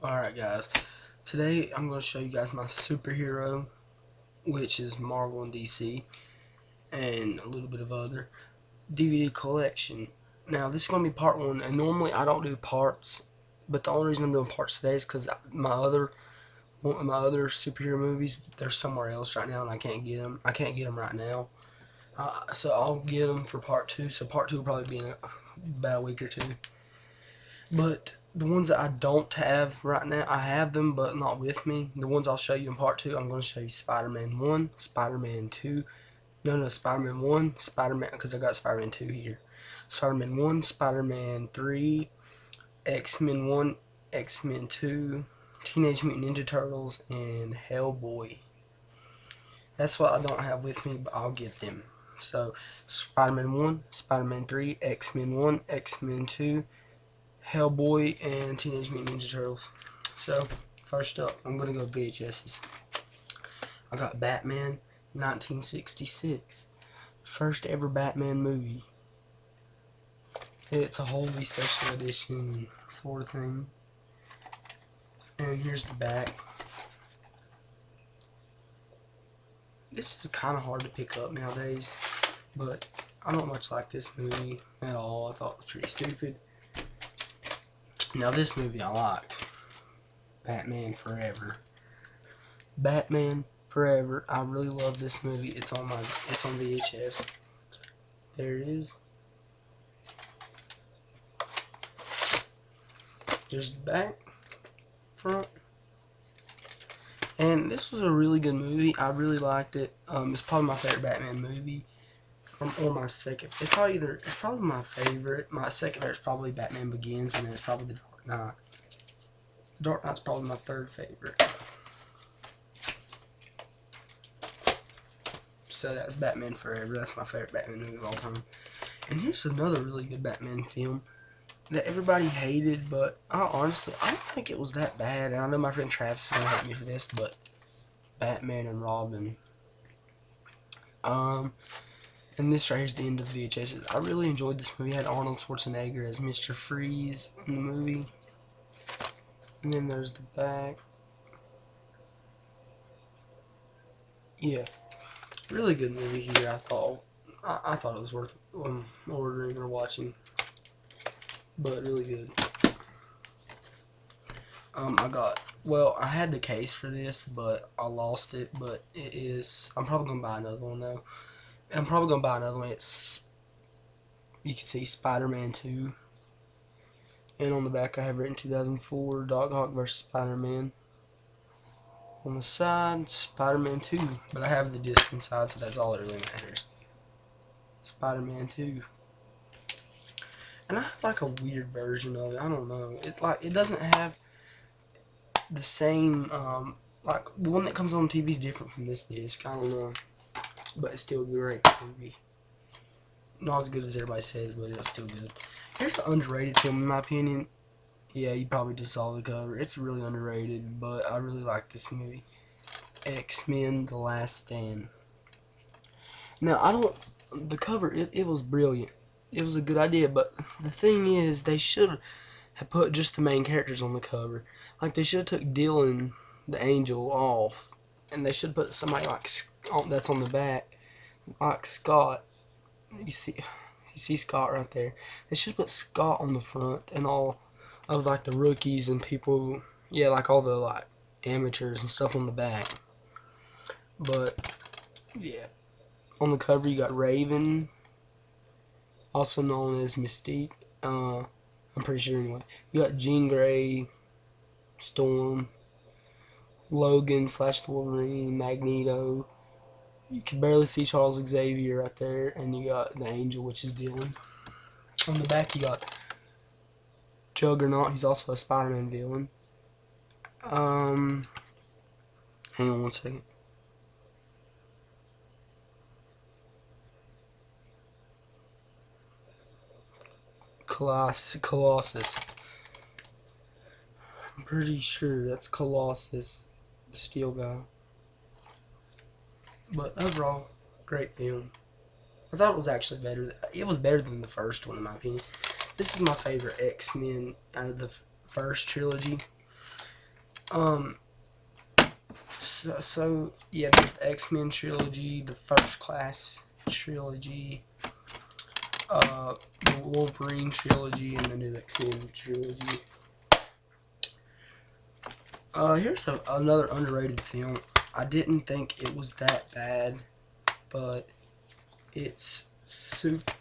Alright guys, today I'm going to show you guys my superhero, which is Marvel and DC, and a little bit of other DVD collection. Now this is going to be part 1, and normally I don't do parts, but the only reason I'm doing parts today is because my other superhero movies, they're somewhere else right now and I can't get them. I can't get them right now. So I'll get them for part 2, so part 2 will probably be in about a week or 2. But the ones that I don't have right now, I have them but not with me. The ones I'll show you in part 2, I'm going to show you Spider-Man 1, Spider-Man 2, Spider-Man 1, Spider-Man, because I got Spider-Man 2 here. Spider-Man 1, Spider-Man 3, X-Men 1, X-Men 2, Teenage Mutant Ninja Turtles, and Hellboy. That's what I don't have with me, but I'll get them. So, Spider-Man 1, Spider-Man 3, X-Men 1, X-Men 2, Hellboy, and Teenage Mutant Ninja Turtles. So, first up, I'm going to go VHSs. I got Batman 1966. First ever Batman movie. It's a wholly special edition sort of thing. And here's the back. This is kind of hard to pick up nowadays, but I don't much like this movie at all. I thought it was pretty stupid. Now this movie I liked. Batman Forever. Batman Forever. I really love this movie. It's on VHS. There it is. There's the back, front. And this was a really good movie. I really liked it. It's probably my favorite Batman movie. Or my second. It's probably my favorite. My second favorite is probably Batman Begins, and then it's probably The Dark Knight. The Dark Knight's probably my third favorite. So that's Batman Forever. That's my favorite Batman movie of all time. And here's another really good Batman film that everybody hated, but honestly, I don't think it was that bad. And I know my friend Travis is going to hate me for this, but Batman and Robin. And this right here is the end of the VHS. I really enjoyed this movie. It had Arnold Schwarzenegger as Mr. Freeze in the movie. And then there's the back. Yeah. Really good movie here, I thought. I thought it was worth ordering or watching. But really good. I had the case for this, but I lost it. But I'm probably going to buy another one, though. I'm probably going to buy another one. You can see Spider-Man 2. And on the back I have written 2004, Doc Ock vs. Spider-Man. On the side, Spider-Man 2. But I have the disc inside, so that's all that really matters. Spider-Man 2. And I have like a weird version of it. I don't know. It doesn't have the same, like the one that comes on TV is different from this disc. I don't know. But it's still a great movie. Not as good as everybody says, but it's still good. Here's an underrated film, in my opinion. Yeah, you probably just saw the cover. It's really underrated, but I really like this movie. X-Men: The Last Stand. Now, the cover, it was brilliant. It was a good idea, but the thing is, they should have put just the main characters on the cover. Like, they should have took Dylan, the angel, off. And they should put somebody like that's on the back, like Scott. You see Scott right there. They should put Scott on the front and all of like the rookies and people, yeah, like all the like amateurs and stuff on the back. But yeah, on the cover you got Raven, also known as Mystique. I'm pretty sure anyway. You got Jean Grey, Storm, Logan / Wolverine, Magneto. You can barely see Charles Xavier right there, and you got the Angel, which is Dylan. On the back, you got Juggernaut. He's also a Spider-Man villain. Hang on one second. Colossus. I'm pretty sure that's Colossus, the steel guy. But overall, great film. I thought it was actually better. It was better than the first one, in my opinion. This is my favorite X-Men out of the first trilogy. Um, so yeah, there's the X-Men trilogy, the First Class trilogy, the Wolverine trilogy, and the new X-Men trilogy. Here's another underrated film. I didn't think it was that bad, but it's super.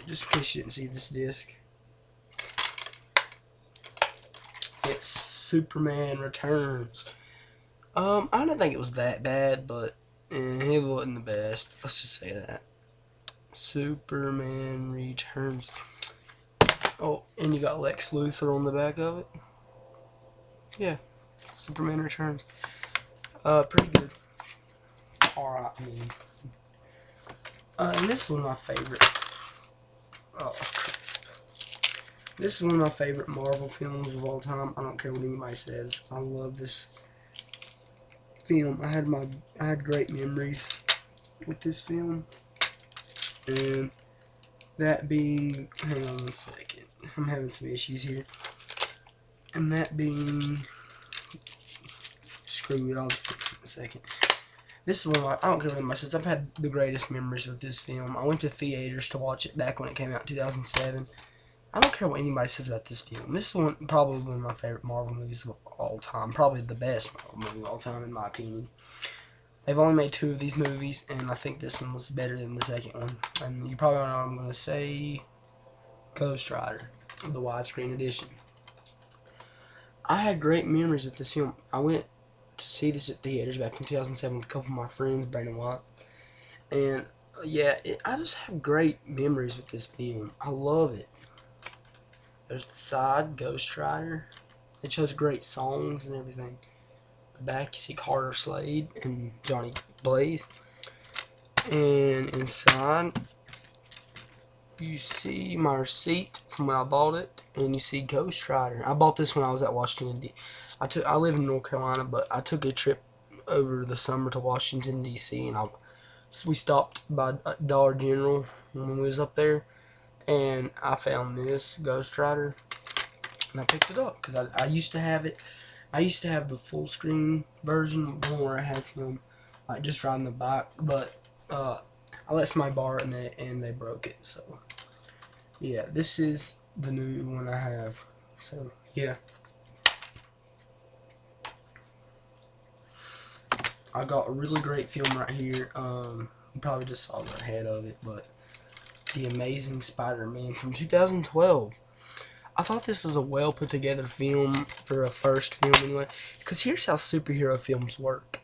Just in case you didn't see this disc, it's Superman Returns. I didn't think it was that bad, but it wasn't the best. Let's just say that. Superman Returns. Oh, and you got Lex Luthor on the back of it. Yeah, Superman Returns. Pretty good. Alright, I mean. And this is one of my favorite. Oh, this is one of my favorite Marvel films of all time. I don't care what anybody says. I love this film. I had great memories with this film. And that being, hang on one second. I'm having some issues here. And that being, screw it, I'll just fix it in a second. This is one of my, I don't care what anybody says, I've had the greatest memories with this film. I went to theaters to watch it back when it came out in 2007. I don't care what anybody says about this film. This is probably one of my favorite Marvel movies of all time. Probably the best Marvel movie of all time, in my opinion. They've only made 2 of these movies, and I think this one was better than the second one. And you probably know what I'm going to say. Ghost Rider, the widescreen edition. I had great memories with this film. I went to see this at theaters back in 2007 with a couple of my friends, Brandon Watt. And, yeah, I just have great memories with this film. I love it. There's the side, Ghost Rider. It shows great songs and everything. The back, you see Carter Slade and Johnny Blaze. And inside, you see my receipt from when I bought it, and you see Ghost Rider. I bought this when I was at Washington, D.C. I live in North Carolina, but I took a trip over the summer to Washington, D.C., and we stopped by Dollar General when we was up there, and I found this Ghost Rider, and I picked it up, because I used to have it. I used to have the full screen version, one where it has him like just riding the bike, but I let somebody borrow it and they broke it. So yeah, this is the new one I have. So yeah, I got a really great film right here. You probably just saw the head of it, but The Amazing Spider-Man from 2012. I thought this was a well put together film for a first film anyway, because here's how superhero films work,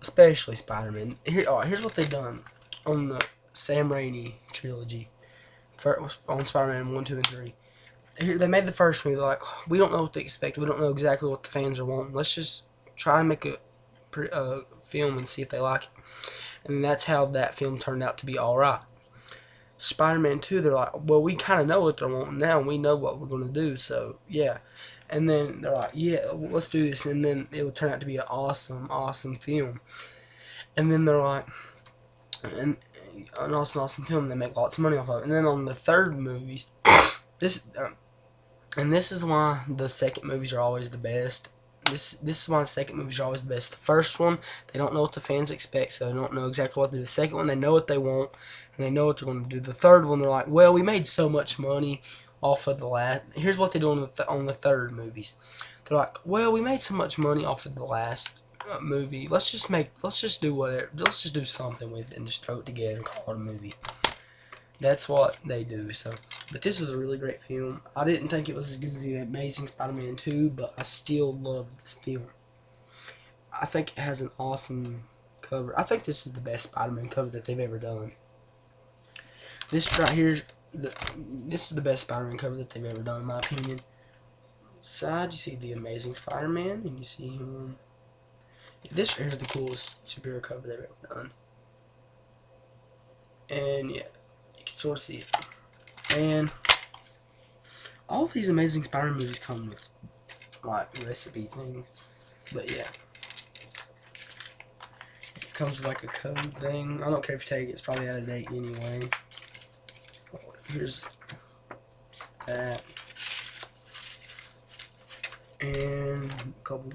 especially Spider-Man. Here's what they've done on the Sam Raimi trilogy, on Spider-Man 1, 2, and 3. Here, they made the first movie, like, we don't know what to expect, we don't know exactly what the fans are wanting, let's just try and make a film and see if they like it. And that's how that film turned out to be alright. Spider-Man 2, they're like, well, we kind of know what they're wanting now, and we know what we're going to do, so, yeah. And then they're like, yeah, well, let's do this, and then it would turn out to be an awesome, awesome film. And then they're like, and an awesome film, they make lots of money off of it. And then on the third movies, this is why the second movies are always the best. This is why the second movies are always the best. The first one, they don't know what the fans expect, so they don't know exactly what to do. The second one, they know what they want, and they know what they're going to do. The third one, they're like, well, we made so much money off of the last. Here's what they do on the third movies. They're like, well, we made so much money off of the last movie. Let's just do whatever. Let's just do something with it and just throw it together and call it a movie. That's what they do. So, but this is a really great film. I didn't think it was as good as The Amazing Spider-Man 2, but I still love this film. I think it has an awesome cover. I think this is the best Spider-Man cover that they've ever done. This right here, this is the best Spider-Man cover that they've ever done, in my opinion. Side, you see The Amazing Spider-Man, and you see him. This right here is the coolest superhero cover they've ever done. And yeah, you can sort of see it. And all of these Amazing Spider-Man movies come with like recipe things. But yeah, it comes with like a code thing. I don't care if you take it; it's probably out of date anyway. Here's that. and a couple.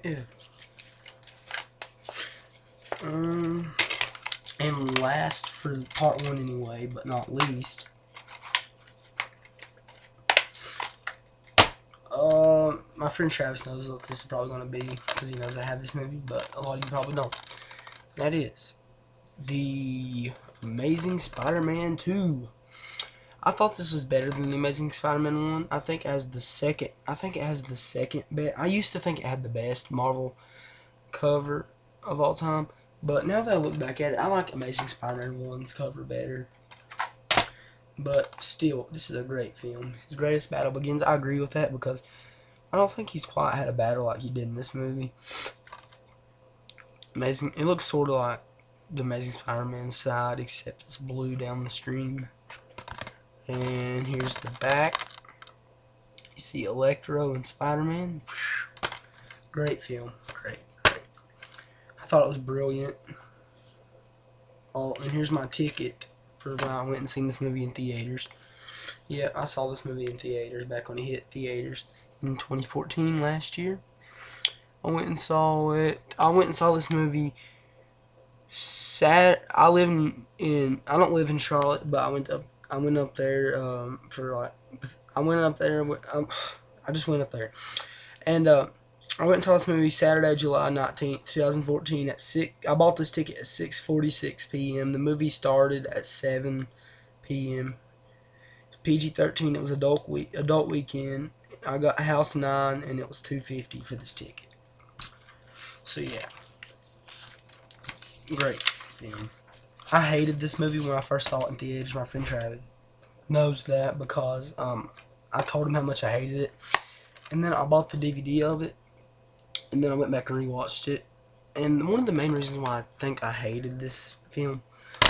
Yeah. And last for part 1 anyway, but not least, my friend Travis knows what this is probably going to be because he knows I have this movie, but a lot of you probably don't. That is the Amazing Spider-Man 2. I thought this was better than the Amazing Spider-Man 1. I think it has the second best. I used to think it had the best Marvel cover of all time, but now that I look back at it, I like Amazing Spider-Man 1's cover better. But still, this is a great film. His greatest battle begins. I agree with that because I don't think he's quite had a battle like he did in this movie. Amazing. It looks sort of like the Amazing Spider-Man side, except it's blue down the stream. And here's the back. You see Electro and Spider-Man. Great film. Great. I thought it was brilliant. Oh, and here's my ticket for when I went and seen this movie in theaters. Yeah, I saw this movie in theaters back when it hit theaters in 2014 last year. I went and saw it. I went and saw this movie. I don't live in Charlotte, but I went up there I just went up there, and I went and saw this movie Saturday, July 19th, 2014 at 6. I bought this ticket at 6:46 p.m. The movie started at 7 p.m. PG-13. It was adult weekend. I got House 9, and it was $2.50 for this ticket. So yeah, great film. I hated this movie when I first saw it in theaters. My friend Travis knows that because I told him how much I hated it, and then I bought the DVD of it, and then I went back and rewatched it. And one of the main reasons why I think I hated this film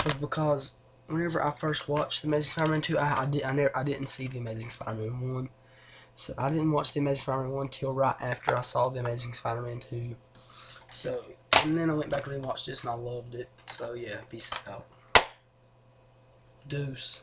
was because whenever I first watched The Amazing Spider-Man 2, I didn't see The Amazing Spider-Man 1. So I didn't watch The Amazing Spider-Man 1 till right after I saw The Amazing Spider-Man 2. So, and then I went back and rewatched this and I loved it. So yeah, peace out. Deuce.